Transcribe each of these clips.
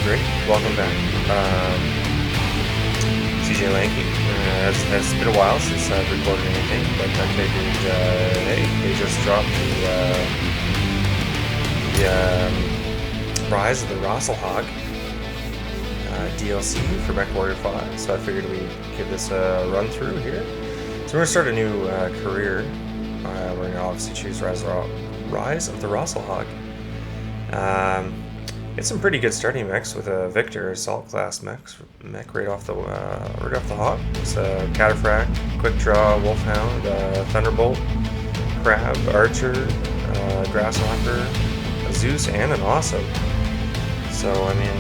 great. Welcome back. CJ Lanky. It's been a while since I've recorded anything, but I figured, hey, they just dropped the Rise of the Rasalhague DLC for Mechwarrior 5, so I figured we'd give this a run through here. So we're going to start a new career. We're going to obviously choose Rise of the Rasalhague. It's some pretty good starting mechs with a Victor assault class mech right off the hop. It's a Cataphract, Quick Draw, Wolfhound, Thunderbolt, Crab, Archer, Grasshopper, a Zeus, and an Awesome. So I mean,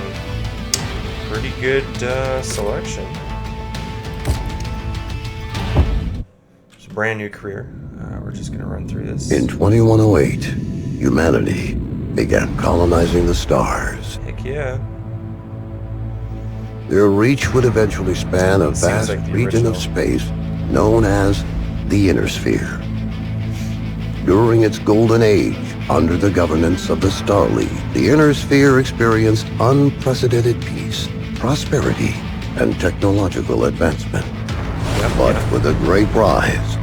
pretty good selection. It's a brand new career. We're just gonna run through this. In 2108, humanity began colonizing the stars. Heck yeah. Their reach would eventually span a vast region of space known as the Inner Sphere. During its golden age, under the governance of the Star League, the Inner Sphere experienced unprecedented peace, prosperity, and technological advancement. But with a great rise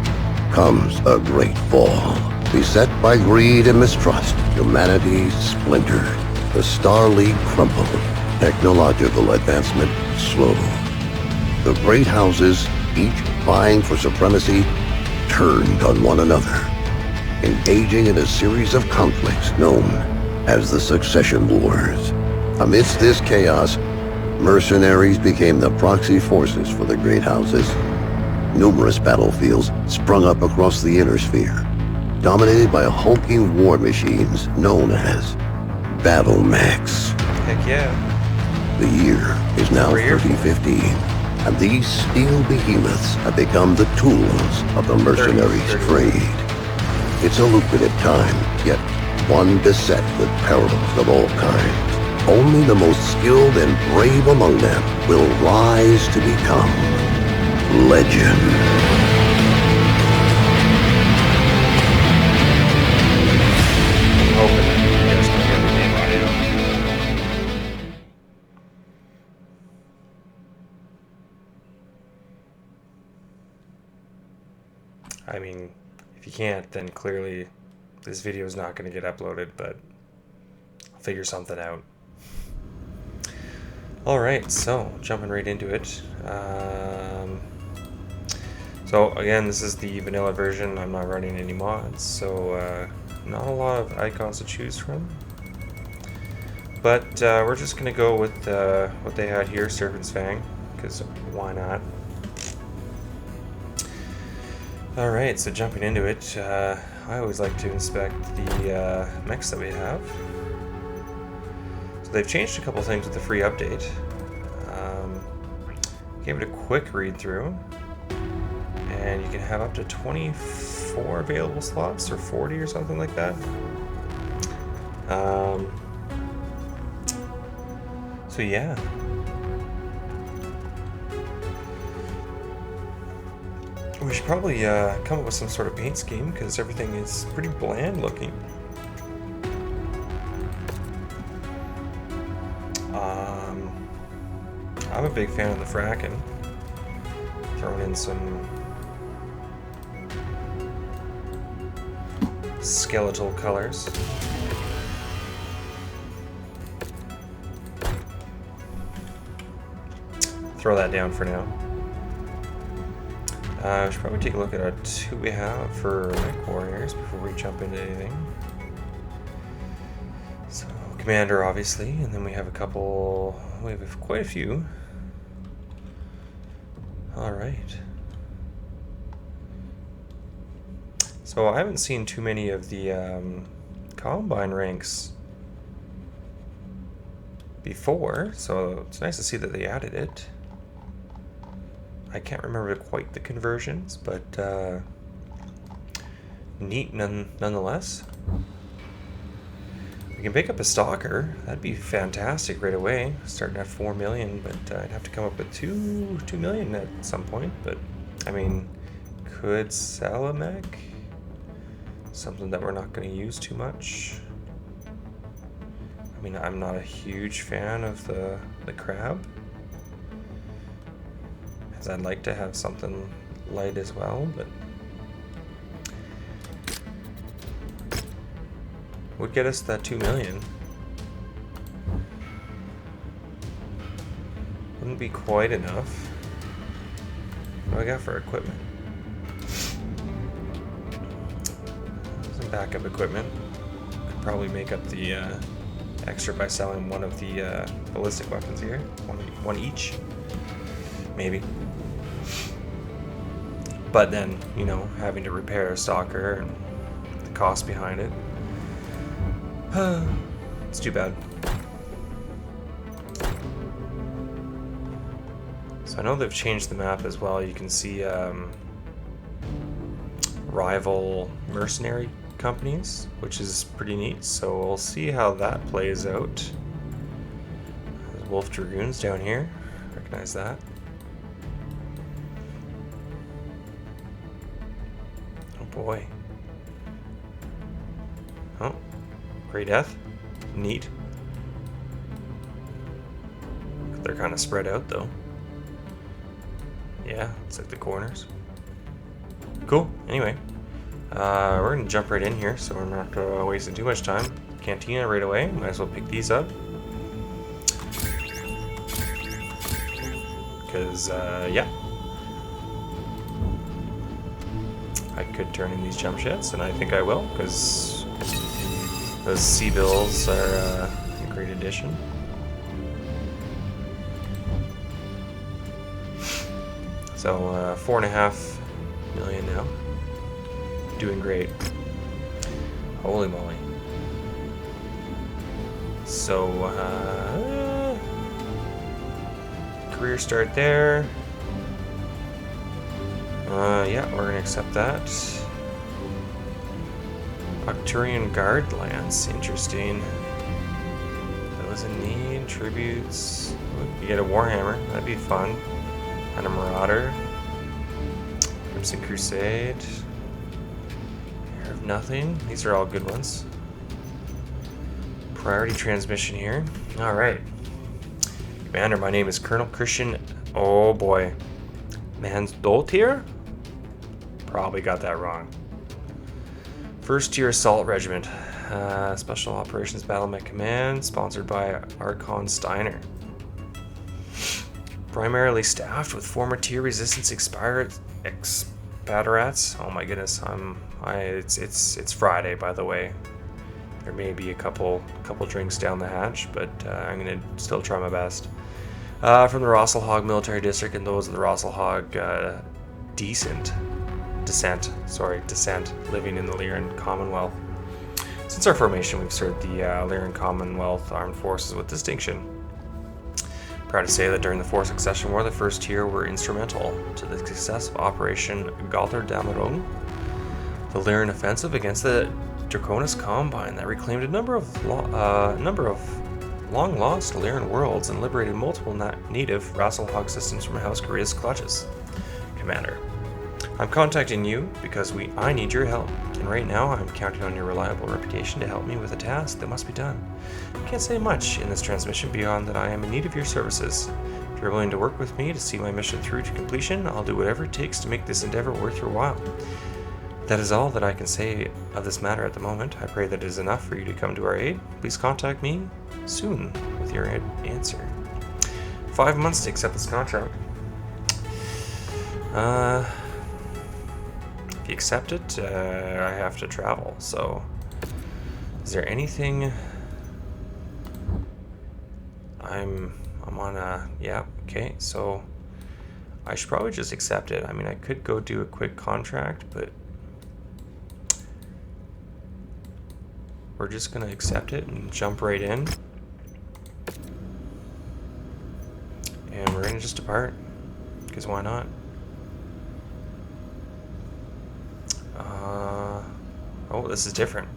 comes a great fall. Beset by greed and mistrust, humanity splintered. The Star League crumbled. Technological advancement slowed. The great houses, each vying for supremacy, turned on one another, engaging in a series of conflicts known as the Succession Wars. Amidst this chaos, mercenaries became the proxy forces for the great houses. Numerous battlefields sprung up across the Inner Sphere, dominated by hulking war machines known as battle mechs. Heck yeah. The year is now 3015, and these steel behemoths have become the tools of the mercenaries' trade. It's a lucrative time, yet one beset with perils of all kinds. Only the most skilled and brave among them will rise to become legend. I mean, if you can't, then clearly this video is not going to get uploaded, but I'll figure something out. Alright, so jumping right into it. So again, this is the vanilla version. I'm not running any mods, so not a lot of icons to choose from. But we're just going to go with what they had here, Serpent's Fang, because why not? Alright, so jumping into it, I always like to inspect the mechs that we have. So they've changed a couple things with the free update. Gave it a quick read through, and you can have up to 24 available slots, or 40 or something like that. So yeah. We should probably come up with some sort of paint scheme, because everything is pretty bland looking. I'm a big fan of the Fracken. Throwing in some skeletal colors. Throw that down for now. I should probably take a look at who we have for Mechwarriors before we jump into anything. So, Commander, obviously, and then we have a couple. We have quite a few. Alright. So, I haven't seen too many of the Combine ranks before, so it's nice to see that they added it. I can't remember quite the conversions, but neat nonetheless. We can pick up a Stalker. That'd be fantastic right away. Starting at 4 million, but I'd have to come up with 2 million at some point. But I mean, could sell a mech. Something that we're not going to use too much. I mean, I'm not a huge fan of the crab, as I'd like to have something light as well, but would get us that 2 million. Wouldn't be quite enough. What do I got for equipment? Some backup equipment. Could probably make up the extra by selling one of the ballistic weapons here. One each. Maybe. But then, you know, having to repair a stalker and the cost behind it. It's too bad. So I know they've changed the map as well. You can see rival mercenary companies, which is pretty neat. So we'll see how that plays out. There's Wolf Dragoons down here. Recognize that. Oh boy. Oh, Grey Death. Neat. They're kind of spread out though. Yeah, it's like the corners. Cool. Anyway, we're gonna jump right in here, so we're not wasting too much time. Cantina right away. Might as well pick these up. Because, yeah. I could turn in these jump jets, and I think I will, because those sea bills are a great addition. So, 4.5 million now. Doing great. Holy moly. So, career start there. Yeah, we're gonna accept that. Octurian Guard Lance, interesting. Those in need, tributes. You get a Warhammer, that'd be fun. And a Marauder. Crimson Crusade. Heir of Nothing. These are all good ones. Priority transmission here. Alright. Commander, my name is Colonel Christian. Oh boy. Mansdoltier? Probably got that wrong. First Tier Assault Regiment. Special Operations Battle Mech Command. Sponsored by Archon Steiner. Primarily staffed with former tier resistance expirats. Oh my goodness, it's Friday, by the way. There may be a couple drinks down the hatch, but I'm gonna still try my best. From the Rasalhague Military District and those of the Rasalhague descent, living in the Lyran Commonwealth. Since our formation, we've served the Lyran Commonwealth Armed Forces with distinction. Proud to say that during the Fourth Succession War, the First Tier were instrumental to the success of Operation Galter Dameron, the Lyran offensive against the Draconis Combine that reclaimed a number of long-lost Lyran worlds and liberated multiple native Rasalhague systems from House Korea's clutches. Commander, I'm contacting you because I need your help, and right now I'm counting on your reliable reputation to help me with a task that must be done. I can't say much in this transmission beyond that I am in need of your services. If you're willing to work with me to see my mission through to completion, I'll do whatever it takes to make this endeavor worth your while. That is all that I can say of this matter at the moment. I pray that it is enough for you to come to our aid. Please contact me soon with your answer. 5 months to accept this contract. If you accept it, I have to travel, so is there anything I'm on a, yeah, okay, so I should probably just accept it. I mean, I could go do a quick contract, but we're just gonna accept it and jump right in, and we're gonna just depart, because why not? Oh, this is different.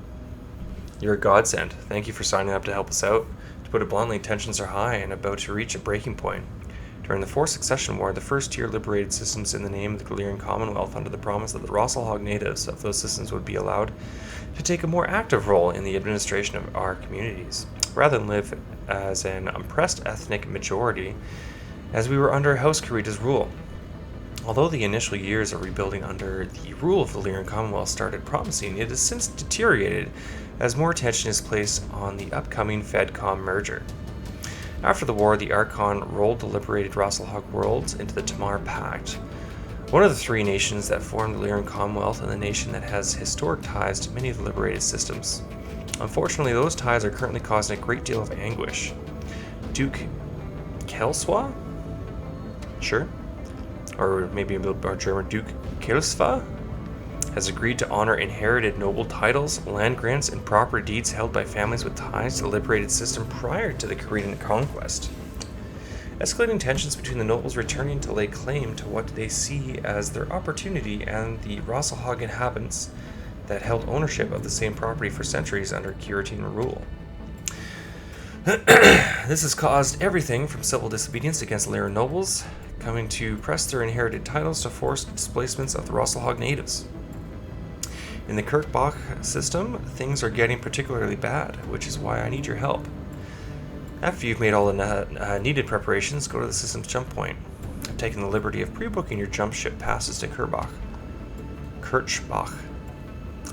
You're a godsend. Thank you for signing up to help us out. To put it bluntly, tensions are high and about to reach a breaking point. During the Fourth Succession War, the First Tier liberated systems in the name of the Lyran Commonwealth under the promise that the Rasalhague natives of those systems would be allowed to take a more active role in the administration of our communities, rather than live as an oppressed ethnic majority as we were under House Karita's rule. Although the initial years of rebuilding under the rule of the Lyran Commonwealth started promising, it has since deteriorated as more attention is placed on the upcoming FedCom merger. After the war, the Archon rolled the liberated Rasalhague worlds into the Tamar Pact, one of the three nations that formed the Lyran Commonwealth and the nation that has historic ties to many of the liberated systems. Unfortunately, those ties are currently causing a great deal of anguish. Duke Kelswa? Sure. Or maybe a little more German, Duke Kelsva, has agreed to honor inherited noble titles, land grants, and property deeds held by families with ties to the liberated system prior to the Karitan conquest. Escalating tensions between the nobles returning to lay claim to what they see as their opportunity and the Rasalhague inhabitants that held ownership of the same property for centuries under Karitan rule. This has caused everything from civil disobedience against Lyran nobles coming to press their inherited titles to forced displacements of the Rasalhague natives. In the Kirkbach system, things are getting particularly bad, which is why I need your help. After you've made all the needed preparations, go to the system's jump point. I've taken the liberty of pre-booking your jump ship passes to Kirchbach.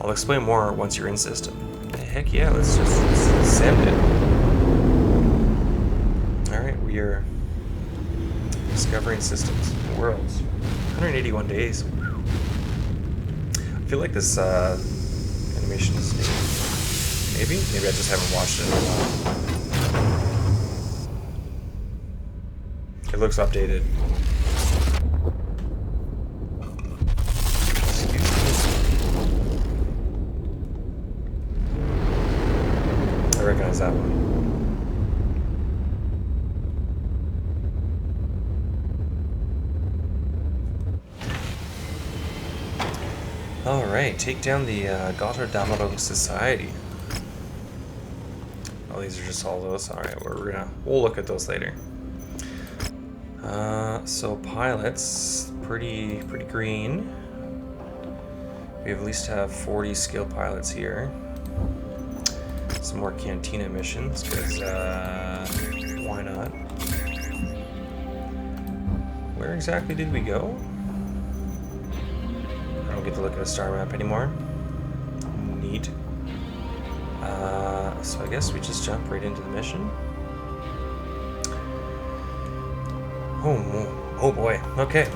I'll explain more once you're in system. Heck yeah, let's send it. Alright, we are discovering systems and worlds. 181 days. I feel like this animation is new. Maybe I just haven't watched it in a while. It looks updated. I recognize that one. Alright, take down the Götterdämmerung Society. Oh, these are just all those? Alright, we'll look at those later. So pilots, pretty green. We at least have 40 skilled pilots here. Some more Cantina missions, because, why not? Where exactly did we go? I don't get to look at a star map anymore. Neat. So I guess we just jump right into the mission. Oh boy. Okay.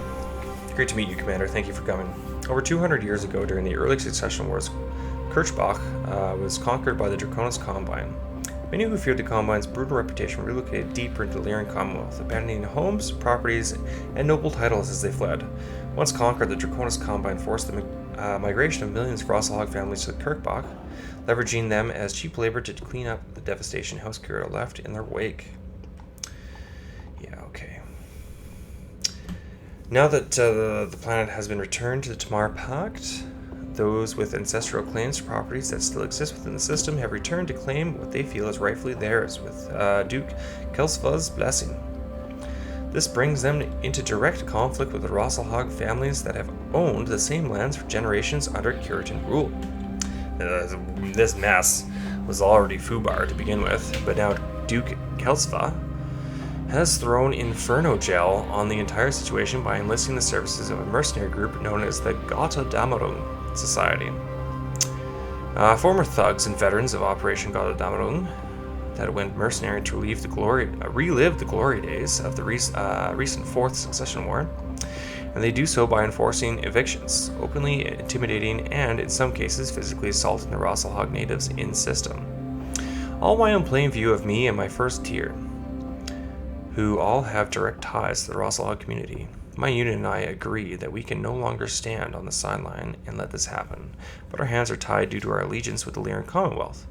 Great to meet you, Commander. Thank you for coming. Over 200 years ago, during the early succession wars, Kirchbach was conquered by the Draconis Combine. Many who feared the Combine's brutal reputation relocated deeper into the Lyran Commonwealth, abandoning homes, properties, and noble titles as they fled. Once conquered, the Draconis Combine forced the migration of millions of Rasalhague families to Kirkbach, leveraging them as cheap labor to clean up the devastation House Karita left in their wake. Yeah, okay. Now that the planet has been returned to the Tamar Pact, those with ancestral claims to properties that still exist within the system have returned to claim what they feel is rightfully theirs, with Duke Kelsva's blessing. This brings them into direct conflict with the Rasalhague families that have owned the same lands for generations under Karitan rule. This mess was already foobar to begin with, but now Duke Kelsva has thrown Inferno Gel on the entire situation by enlisting the services of a mercenary group known as the Götterdämmerung Society. Former thugs and veterans of Operation Götterdämmerung that went mercenary to relive the glory days of the recent Fourth Succession War, and they do so by enforcing evictions, openly intimidating, and in some cases physically assaulting the Rasalhague natives in system. All while in plain view of me and my first tier, who all have direct ties to the Rasalhague community. My unit and I agree that we can no longer stand on the sideline and let this happen, but our hands are tied due to our allegiance with the Lyran Commonwealth.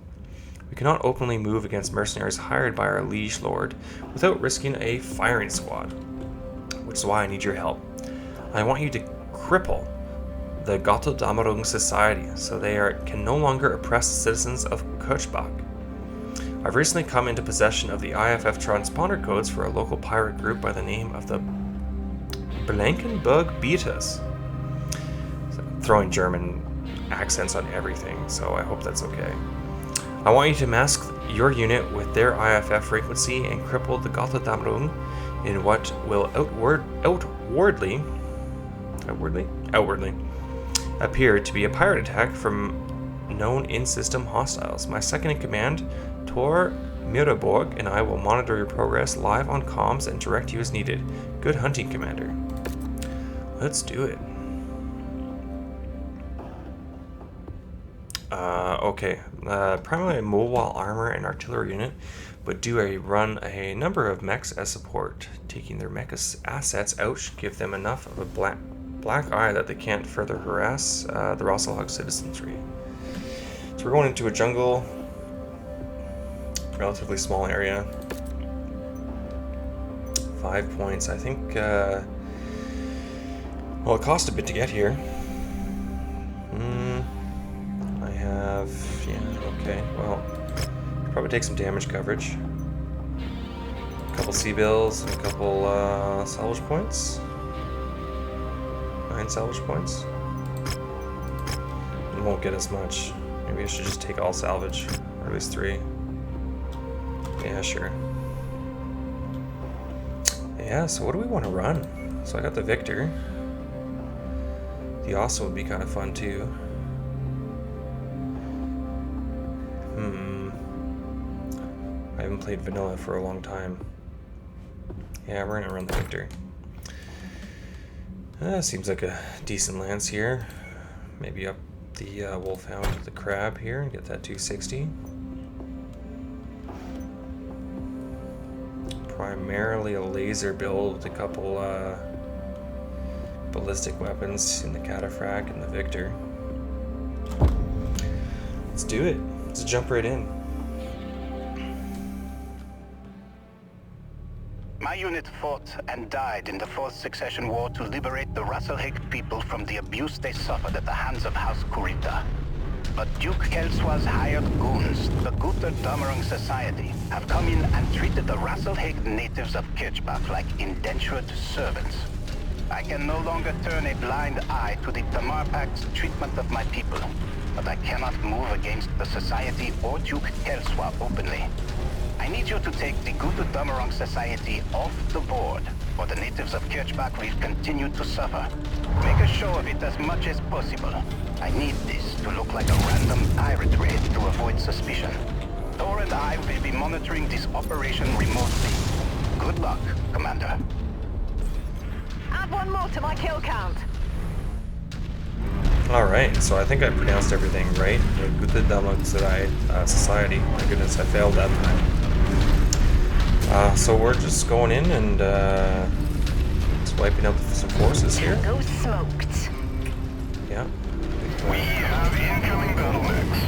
We cannot openly move against mercenaries hired by our liege lord without risking a firing squad, which is why I need your help. I want you to cripple the Götterdämmerung Society so they can no longer oppress the citizens of Kirchbach. I've recently come into possession of the IFF transponder codes for a local pirate group by the name of the Blankenburg Beaters. So, throwing German accents on everything, so I hope that's okay. I want you to mask your unit with their IFF frequency and cripple the Gotterdammerung in what will outwardly appear to be a pirate attack from known in-system hostiles. My second in command, Tor Miraborg, and I will monitor your progress live on comms and direct you as needed. Good hunting, Commander. Let's do it. Okay, primarily a mobile armor and artillery unit, but do run a number of mechs as support. Taking their mech assets out should give them enough of a black eye that they can't further harass the Rasalhague citizenry. So we're going into a jungle, relatively small area. 5 points, I think. Well, it cost a bit to get here. Okay, well, probably take some damage coverage. A couple C-bills and a couple salvage points. 9 salvage points. We won't get as much. Maybe I should just take all salvage, or at least 3. Yeah, sure. Yeah, so what do we want to run? So I got the Victor. The Awesome would be kind of fun too. I haven't played vanilla for a long time. Yeah, we're gonna run the Victor. Seems like a decent lance here. Maybe up the Wolfhound to the Crab here and get that 260. Primarily a laser build with a couple ballistic weapons in the Cataphracts and the Victor. Let's do it. Let's jump right in. My unit fought and died in the Fourth Succession War to liberate the Rasalhague people from the abuse they suffered at the hands of House Kurita. But Duke Kelswa's hired goons, the Gotterdammerung Society, have come in and treated the Rasalhague natives of Kirchbach like indentured servants. I can no longer turn a blind eye to the Tamar Pact's treatment of my people, but I cannot move against the Society or Duke Kelswa openly. I need you to take the Gotterdammerung Society off the board, or the natives of Kirchbach will continue to suffer. Make a show of it as much as possible. I need this to look like a random pirate raid to avoid suspicion. Thor and I will be monitoring this operation remotely. Good luck, Commander. Add 1 more to my kill count. Alright, so I think I pronounced everything right. The Gotterdammerung Society. My goodness, I failed that time. So we're just going in and just wiping out some forces here. Tango smoked. Yeah. We have incoming battle mechs.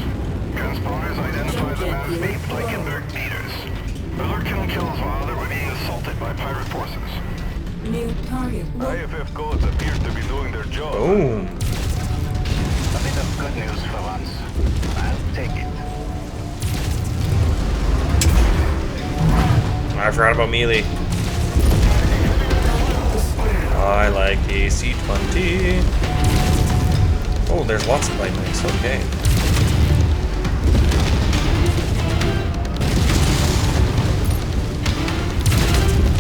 Transponders identify them as the Blankenberg beaters. Alert kills while they were being assaulted by pirate forces. New target. IFF codes appear to be doing their job. Boom. A bit of good news for once. I'll take it. I forgot about melee. I like the AC-20. Oh, there's lots of light mechs. Okay.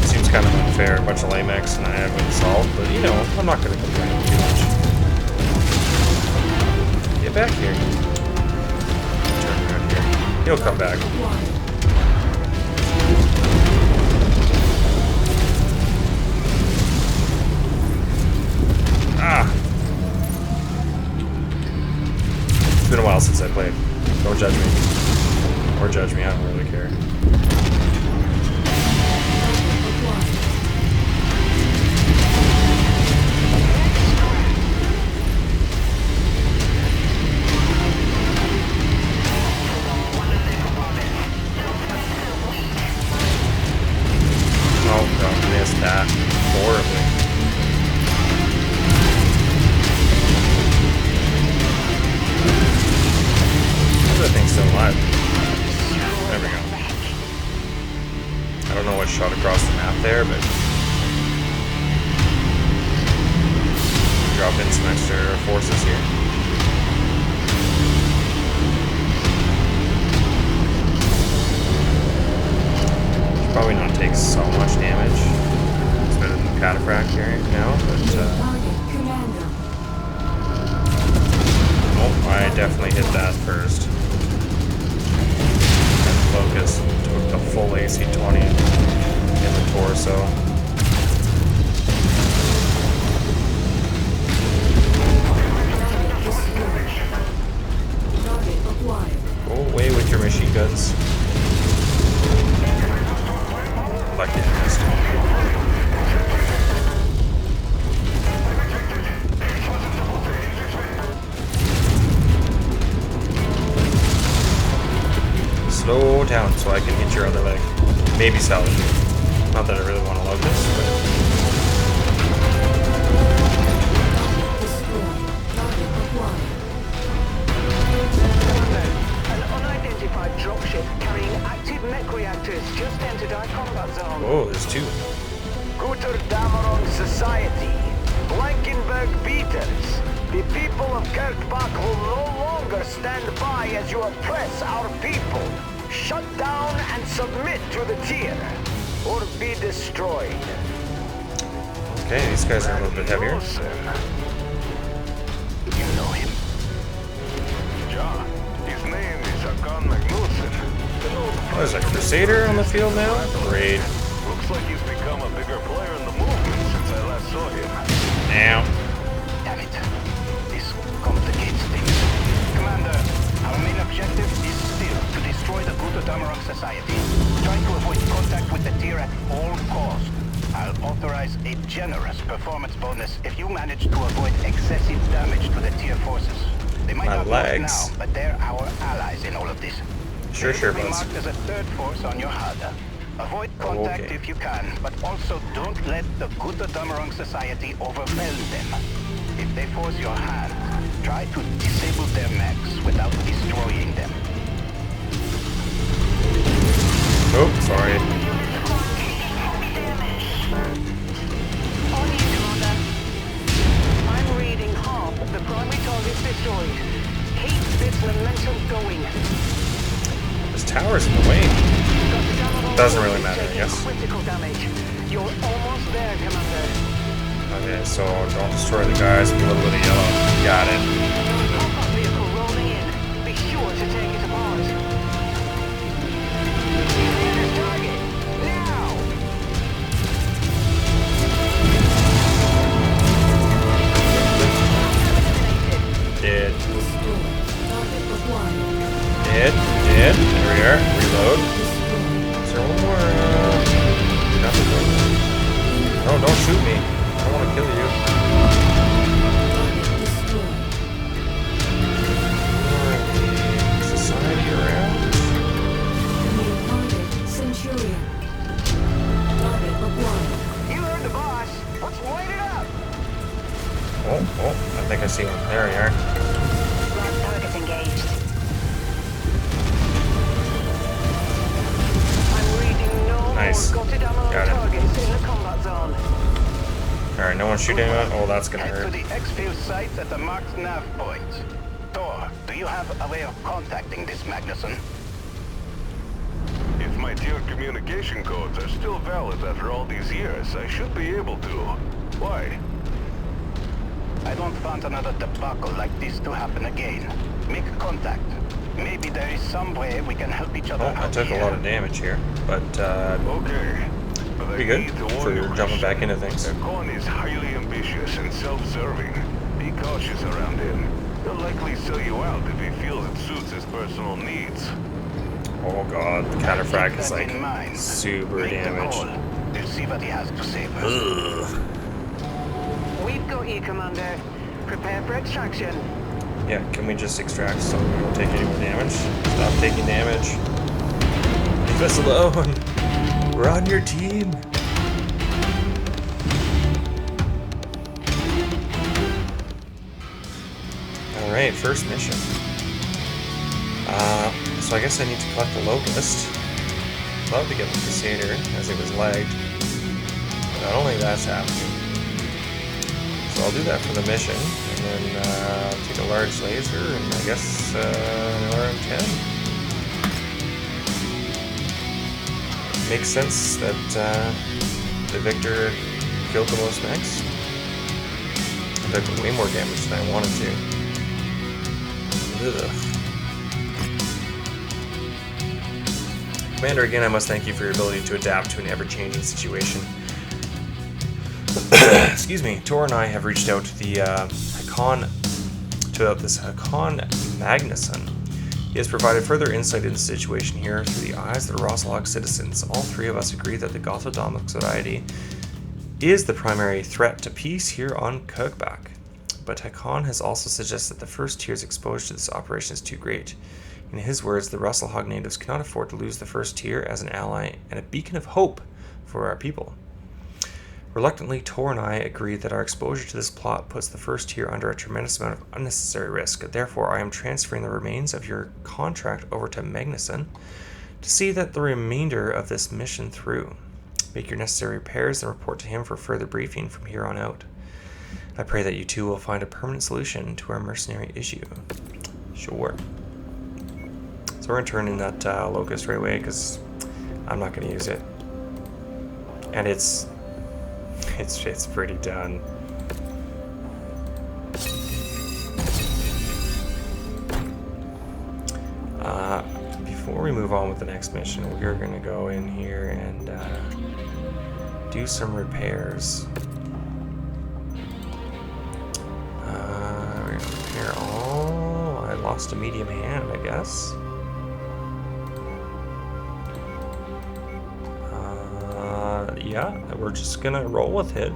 Seems kind of unfair. A bunch of light mechs and I haven't solved, but you know, I'm not going to complain too much. Get back here. Turn around here. He'll come back. Ah! It's been a while since I played. Don't judge me. Or judge me, I don't really care. Oh god, missed that horribly. That thing's still alive. There we go. I don't know what shot across the map there, but drop in some extra forces here. so much damage. It's better than Cataphract here now, but oh, I definitely hit that first. And Focus took the full AC-20 in the torso. Go away with your machine guns. Lucky I missed. Slow down so I can hit your other leg. Maybe salvage it. Not that I really want to love this, but... Dropship carrying active mech reactors just entered our combat zone. Oh, there's two. Guter Dameron Society, Blankenberg Beaters. The people of Kirkbach will no longer stand by as you oppress our people. Shut down and submit to the tier, or be destroyed. Okay, these guys are a little bit heavier. You know him? Ja, his name is Hakan Magnussen. Oh, there's a Crusader on the field now? Great. Looks like he's become a bigger player in the movement since I last saw him. Now. Damn it. This complicates things. Commander, our main objective is still to destroy the Guter Dameron Society. Try to avoid contact with the tier at all costs. I'll authorize a generous performance bonus if you manage to avoid excessive damage to the tier forces. They might not know it now, but they're our allies in all of this. Sure, They'll be marked as a third force on your HUD. Avoid contact if you can, but also don't let the Guter Dameron Society overwhelm them. If they force your hand, try to disable their mechs without destroying them. Oh, sorry. On you, Commander. I'm reading half of the primary targets destroyed. Keep this momentum going. This tower's in the way. Doesn't really matter, I guess. Critical damage. You're almost there, Commander. Okay, so don't destroy the guys with a little bit of yellow. Got it. Combat vehicle rolling in. Be sure to take it apart. Target now. Dead. Dead. Dead. There we are. Reload. Is there one more? Nothing. No, don't shoot me. I don't want to kill you. Society around? Centurion. Target acquired. You heard the boss. Let's light it up. Oh, I think I see one. There we are. Last target engaged. I'm reading no Nice. more Guter Dameron Got it. targets in the combat zone. Alright, no one's shooting anyone. Oh, that's gonna Head to hurt. the exfil site at the marked nav point. Thor, do you have a way of contacting this Magnussen? If my tier communication codes are still valid after all these years, I should be able to. Why? I don't want another debacle like this to happen again. Make contact. Maybe there is some way we can help each other Oh, I out took here. a lot of damage here, but Okay. But pretty good for jumping back into things. Hakan is highly ambitious and self-serving. Be cautious around him. He'll likely sell you out if he feels it suits his personal needs. Oh god, the Cataphract is Keep that like in mind. super Make the damaged. call. We'll see what he has to say first. Ugh. We've got you, Commander. Prepare for extraction. Yeah, can we just extract so we don't take any more damage? Stop taking damage. Leave us alone. We're on your team. Alright, first mission. So I guess I need to collect the Locust. Love to get the Crusader, as it was lagged. But I don't think that's happening. So I'll do that for the mission, and then take a large laser, and I guess an RM-10. makes sense that the Victor killed the most mechs. I took way more damage than I wanted to. Ugh. Commander, again, I must thank you for your ability to adapt to an ever-changing situation. Excuse me. Tor and I have reached out to the Hakon Magnusson. He has provided further insight into the situation here through the eyes of the Rasalhague citizens. All three of us agree that the Gotthodamic Society is the primary threat to peace here on Kirkbach. But Hakon has also suggested that the first tier's exposure to this operation is too great. In his words, the Rasalhague natives cannot afford to lose the first tier as an ally and a beacon of hope for our people. Reluctantly, Tor and I agree that our exposure to this plot puts the first tier under a tremendous amount of unnecessary risk. Therefore, I am transferring the remains of your contract over to Magnusson to see that the remainder of this mission through. Make your necessary repairs and report to him for further briefing from here on out. I pray that you two will find a permanent solution to our mercenary issue. Sure. So we're going to turn in that locust right away because I'm not going to use it. And it's pretty done. Before we move on with the next mission, we're going to go in here and do some repairs. We're going to repair all... I lost a medium hand, I guess. Yeah, we're just going to roll with it.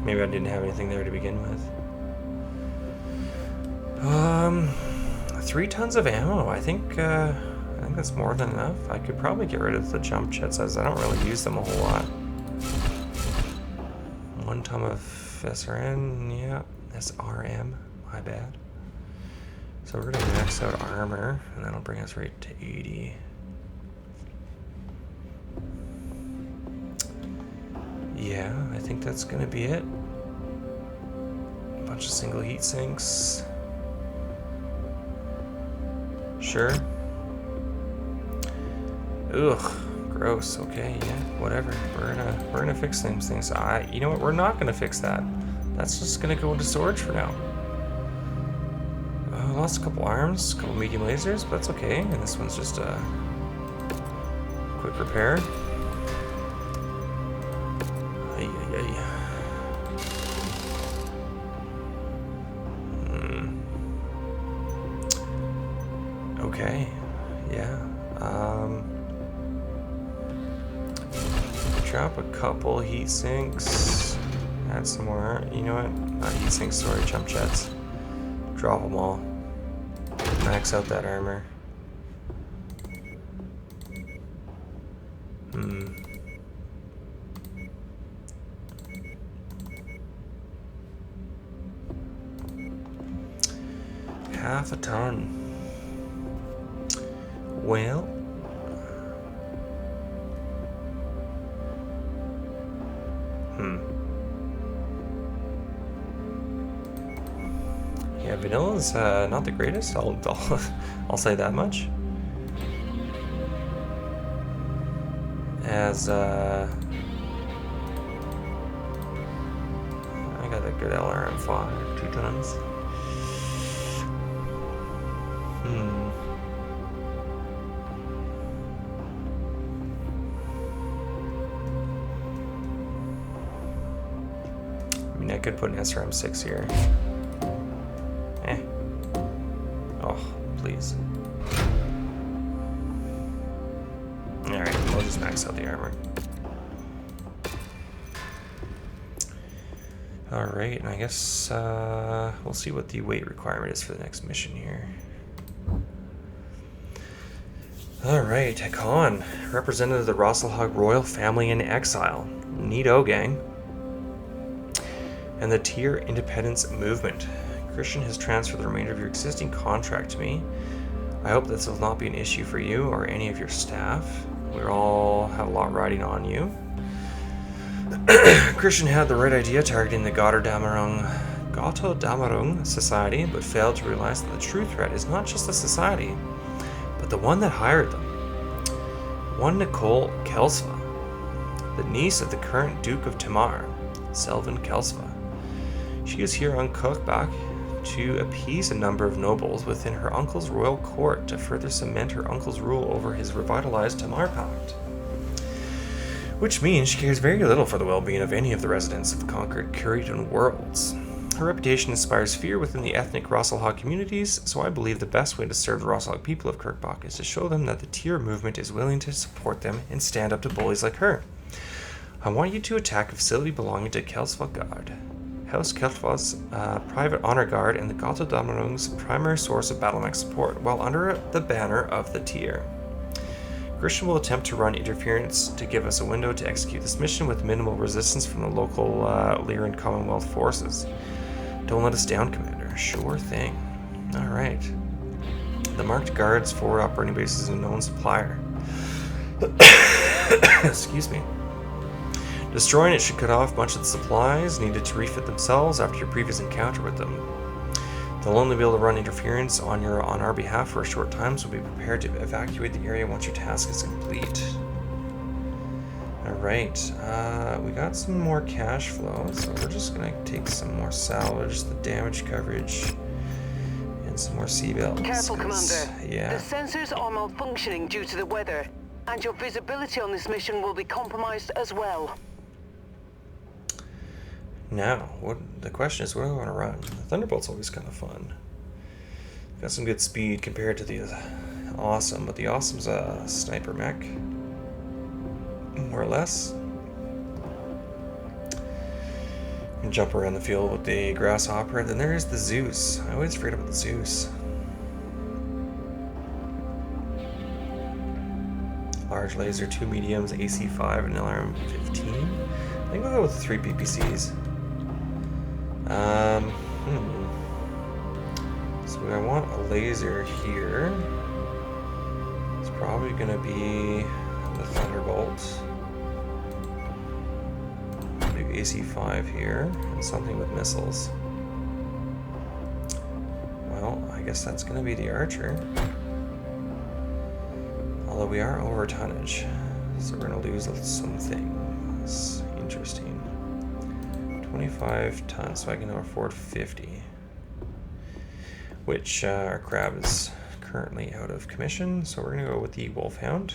Maybe I didn't have anything there to begin with. 3 tons of ammo. I think that's more than enough. I could probably get rid of the jump jets as I don't really use them a whole lot. 1 ton of SRN, yeah, SRM, my bad. So we're gonna max out armor, and that'll bring us right to 80. Yeah, I think that's gonna be it. A bunch of single heat sinks. Sure. Ugh, gross. Okay, yeah, whatever. We're gonna fix things. You know what? We're not gonna fix that. That's just gonna go into storage for now. Lost a couple arms, a couple medium lasers, but that's okay. And this one's just a quick repair. Okay, yeah. Drop a couple heat sinks. Add some more. You know what? Not heat sinks, sorry, jump jets. Drop them all. Max out that armor. Half a ton. Well, yeah, vanilla's not the greatest. I'll say that much. As I got a good LRM5, 2 tons. I could put an SRM6 here. Oh, please. Alright, I'll just max out the armor. Alright, and I guess we'll see what the weight requirement is for the next mission here. Alright, Hakon, representative of the Rasalhague royal family in exile. Neato, gang. And the Tier Independence Movement. Christian has transferred the remainder of your existing contract to me. I hope this will not be an issue for you or any of your staff. We all have a lot riding on you. Christian had the right idea targeting the Gotthodamic Society, but failed to realize that the true threat is not just the society, but the one that hired them. One Nicole Kelsva, the niece of the current Duke of Tamar, Selvin Kelsva. She is here on Kirkbach to appease a number of nobles within her uncle's royal court to further cement her uncle's rule over his revitalized Tamar Pact. Which means she cares very little for the well-being of any of the residents of conquered Curitan worlds. Her reputation inspires fear within the ethnic Rasalhague communities, so I believe the best way to serve the Rasalhague people of Kirkbach is to show them that the Tier movement is willing to support them and stand up to bullies like her. I want you to attack a facility belonging to Kelsva Guard, House Kelsva's private honor guard and the Gato Damarung's primary source of battle mech support, while under the banner of the Tier. Christian will attempt to run interference to give us a window to execute this mission with minimal resistance from the local Lyran Commonwealth forces. Don't let us down, Commander. Sure thing. Alright. The marked guard's forward operating base is a known supplier. Excuse me. Destroying it should cut off much of the supplies needed to refit themselves after your previous encounter with them. They'll only be able to run interference on our behalf for a short time, so be prepared to evacuate the area once your task is complete. Alright, we got some more cash flow, so we're just gonna take some more salvage, the damage coverage, and some more seatbelts. Careful, Commander. Yeah. The sensors are malfunctioning due to the weather, and your visibility on this mission will be compromised as well. Now, the question is, what do I want to run? The Thunderbolt's always kind of fun. Got some good speed compared to the Awesome, but the Awesome's a sniper mech, more or less. You can jump around the field with the Grasshopper, and then there is the Zeus. I always forget about the Zeus. Large laser, 2 mediums, AC5, and LRM 15. I think we'll go with 3 PPCs. So I want a laser here. It's probably going to be the Thunderbolt. Maybe AC5 here, and something with missiles. Well, I guess that's going to be the Archer. Although we are over tonnage, so we're going to lose some things. Interesting. 25 tons, so I can afford 50. Which our crab is currently out of commission, so we're going to go with the Wolfhound.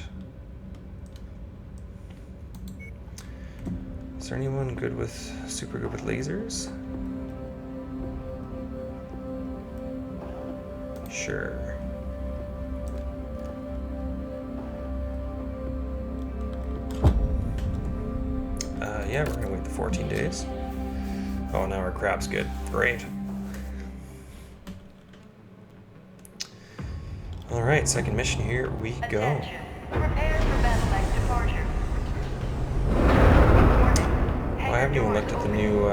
Is there anyone super good with lasers? Sure. Yeah, we're gonna wait the 14 days. Oh, now our crab's good. Great. Alright, second mission, here we go. Attention. Prepare for battle mech departure. Oh, I haven't even looked at the new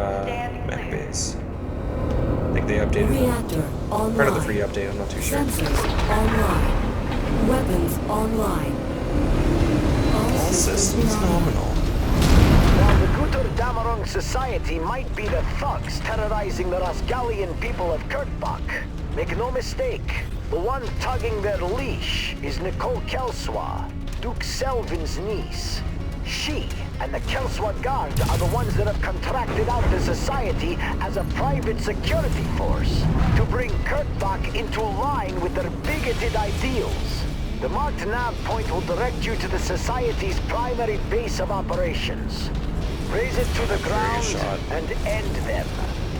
mech base. I think they updated Reactor online. part of the free update, I'm not too sure. Sensors online. Weapons online. All systems nominal. While the Gutur Damarung Society might be the thugs terrorizing the Rasgallian people of Kirkbach, make no mistake, the one tugging their leash is Nicole Kelswa, Duke Selvin's niece. She and the Kelswa Guard are the ones that have contracted out the society as a private security force to bring Kirkbach into line with their bigoted ideals. The marked nav point will direct you to the Society's primary base of operations. Raise it to the ground and end them.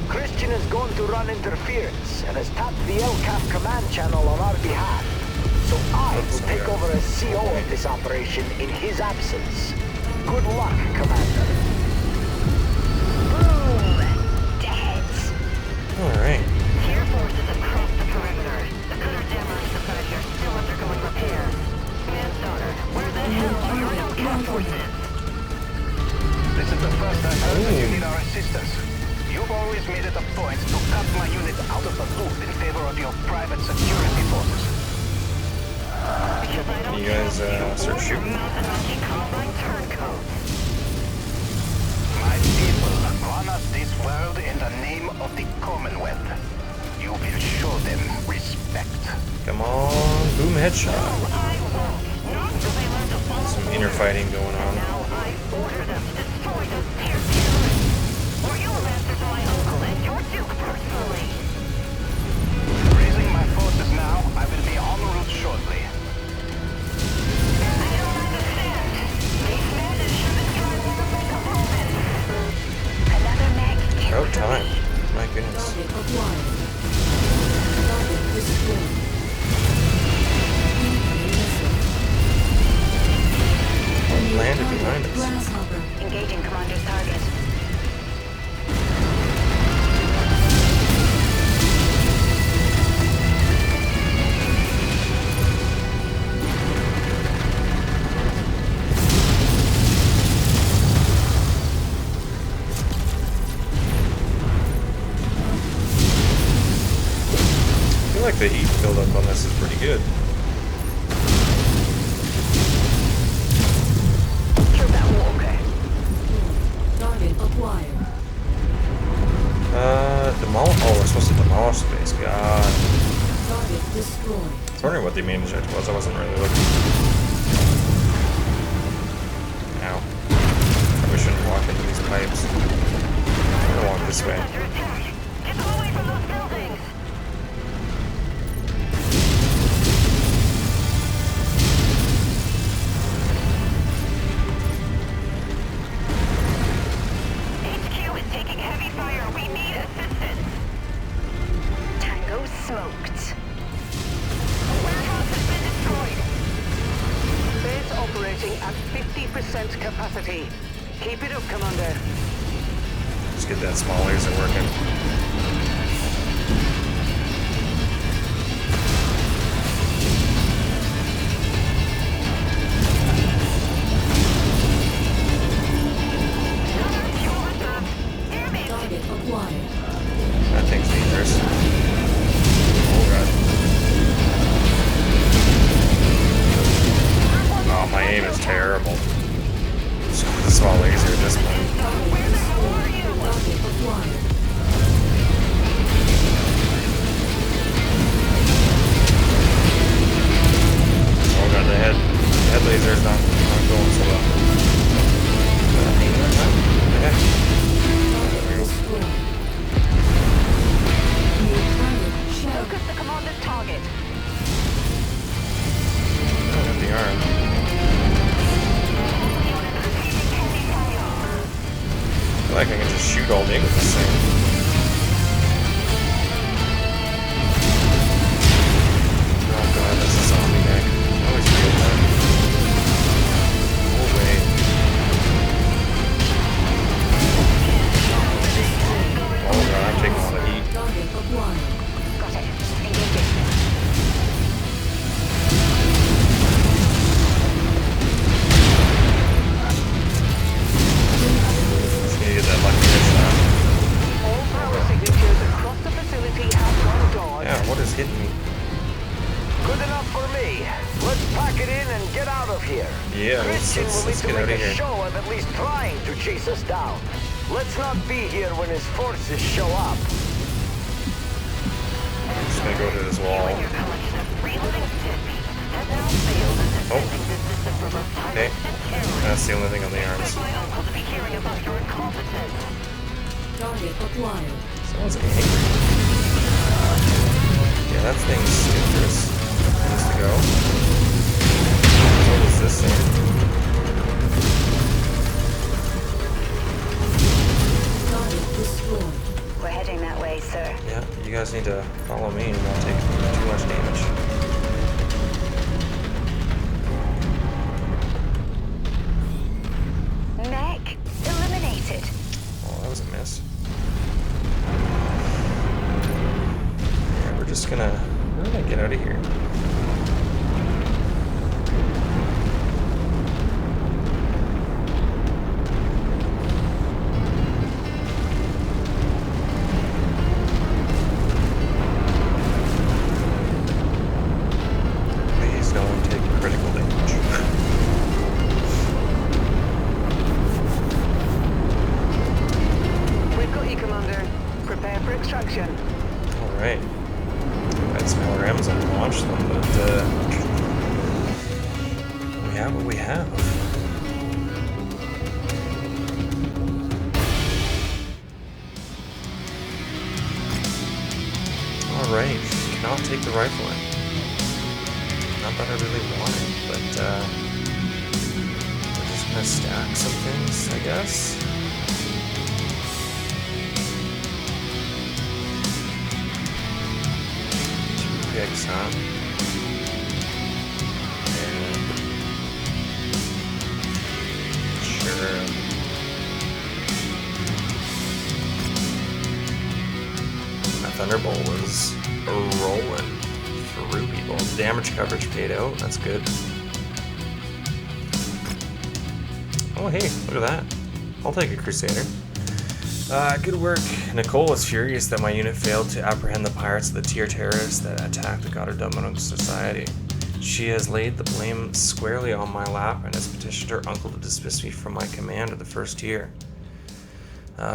Christian is going to run interference and has tapped the LCAF command channel on our behalf. So I will take over as CO of this operation in his absence. Good luck, Commander. Boom! Dead. Alright. Tier forces have crossed the perimeter. The Gutur Damarung Society are still undergoing repairs. Manslaughter, where the hell are your LCAF forces? This is the first I've heard that you need our assistance. You've always made it a point to cut my unit out of the loop in favor of your private security forces. You guys start shooting? My people run us this world in the name of the Commonwealth. You will show them respect. Come on, boom headshot. I won't. Not until they learn to follow Some inner fighting going on. Now I order them to destroy those terrorists, or you will answer to my uncle and your duke personally. Raising my forces now. I will be en route shortly. I don't understand. These bandits should destroy one of my components. Another mag About time. My goodness. Target acquired. Target destroyed. Landed behind us. Grasshopper. engaging commander's target. I feel like the heat buildup on this is pretty good. Kill that walker. Target acquired. Demolish. Oh, we're supposed to demolish space. God. Target destroyed. I was wondering what the main objective was. I wasn't really looking. Ow. Probably shouldn't walk into these pipes. I'm gonna walk this way. Under attack. Get them away from those buildings. HQ is taking heavy fire. We need assistance. Tango smoked. The warehouse has been destroyed. Base operating at 50% capacity. Keep it up, Commander. Just get that small laser working. Target acquired. That thing's dangerous. Oh god. Oh, my aim is terrible. So the small laser at this point. Target destroyed. Target acquired. Oh god, the head laser's not going so well. Aim that time? Yeah. There we go. Destroyed. New target shattered. Focus the commander's target. I don't have the arm. I feel like I can just shoot all day with this thing. Oh god, that's a zombie neck. I always feel that. Oh wait. Oh god, I'm taking all the heat. Target acquired. Got it. Engaging. Just need to get that lucky hit shot. All power signatures across the facility have gone dark. Yeah, what is hitting me? Good enough for me. Let's pack it in and get out of here. Yeah, Christian will need let's to get make out of a here. show of at least trying to chase us down. Let's not be here when his forces show up. I'm just gonna go to this wall. Your collection of reloading tips has now failed in defending the system from both Okay. pirates and terrorists. That's the only thing on the arms. My uncle to be hearing about your incompetence. Target acquired. Someone's angry. Yeah, that thing's dangerous. It needs to go. What is this thing? Target destroyed. We're heading that way, sir. Yeah, you guys need to follow me and not take too much damage. Mech eliminated. Oh, that was a miss. Yeah, we're just gonna get out of here. we have. Alright, cannot take the rifle in. Not that I really want it, but we're just gonna stack some things, I guess. Two picks, huh? Thunderbolt was rolling through people. Damage coverage paid out. That's good. Oh, hey, look at that. I'll take a Crusader. Good work. Nicole is furious that my unit failed to apprehend the pirates of the tier terrorists that attacked the Goddardummerung Society. She has laid the blame squarely on my lap and has petitioned her uncle to dismiss me from my command of the first tier.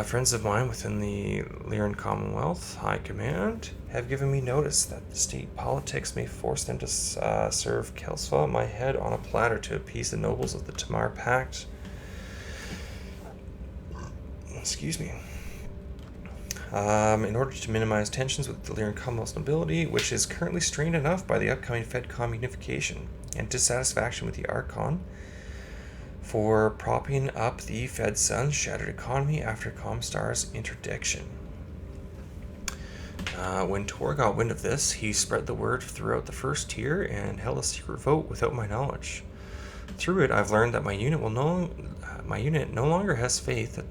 Friends of mine within the Lyran Commonwealth High Command have given me notice that the state politics may force them to serve Kelsva my head on a platter to appease the nobles of the Tamar Pact. Excuse me. In order to minimize tensions with the Lyran Commonwealth's nobility, which is currently strained enough by the upcoming FedCom unification and dissatisfaction with the Archon, for propping up the FedSun's shattered economy after Comstar's interdiction. When Tor got wind of this, he spread the word throughout the first tier and held a secret vote without my knowledge. Through it, I've learned that my unit no longer has faith that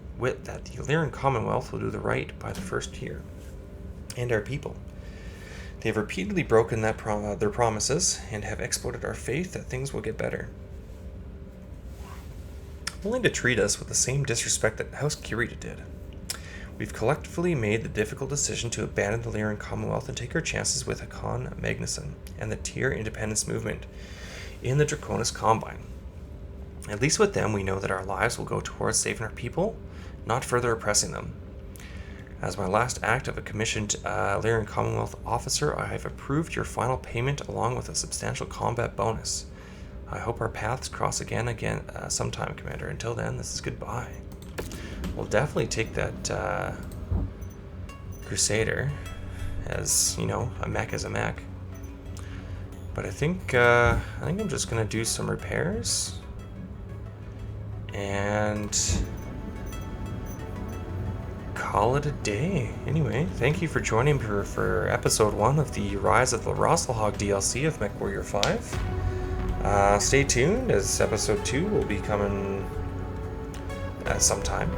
the Lyran Commonwealth will do the right by the first tier and our people. They have repeatedly broken their promises and have exploited our faith that things will get better, only to treat us with the same disrespect that House Kirita did. We've collectively made the difficult decision to abandon the Lyran Commonwealth and take our chances with Hakan Magnuson and the Tier Independence Movement in the Draconis Combine. At least with them, we know that our lives will go towards saving our people, not further oppressing them. As my last act of a commissioned Lyran Commonwealth officer, I have approved your final payment along with a substantial combat bonus. I hope our paths cross again sometime, Commander. Until then, this is goodbye. We'll definitely take that Crusader, as you know, a mech is a mech. But I think I'm just gonna do some repairs and call it a day. Anyway, thank you for joining me for episode 1 of the Rise of the Rasalhague DLC of Mechwarrior 5. Stay tuned, as episode 2 will be coming at some time.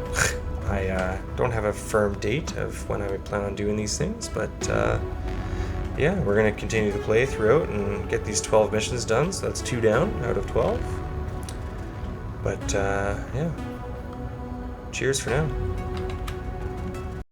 I don't have a firm date of when I plan on doing these things, but yeah, we're going to continue to play throughout and get these 12 missions done, so that's 2 down out of 12. But yeah, cheers for now.